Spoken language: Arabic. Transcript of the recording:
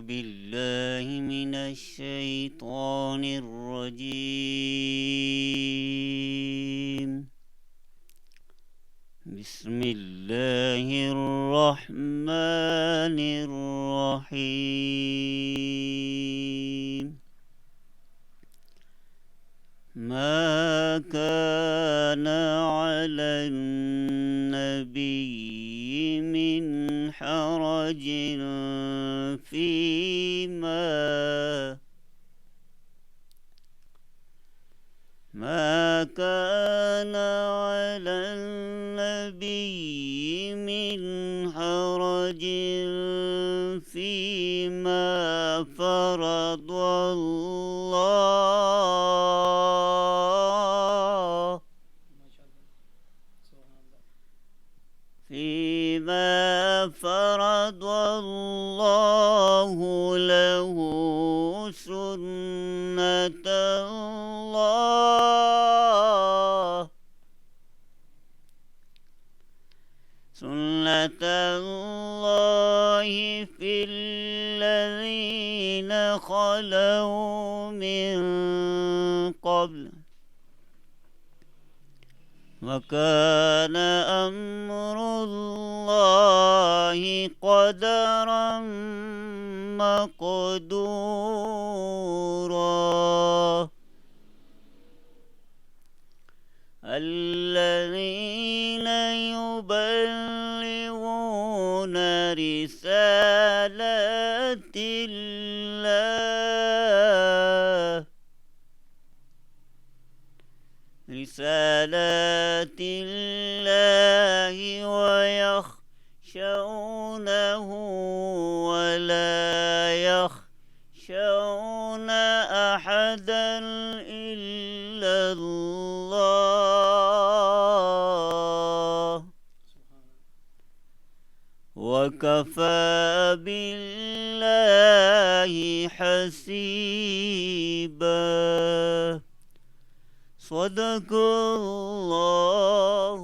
بالله من الشيطان الرجيم. بسم الله الرحمن الرحيم. ما كان على النبي من حرج ما كان على النبي من حرج فيما فرض الله له سنة الله في الذين خلوا من قبل، وكان أمر الله قدرا مقدورا. الذين يبلغون رسالات الله ويخشونه ولا يخشون أحدا إلا الله، وكفى بالله حسيبا. صدق الله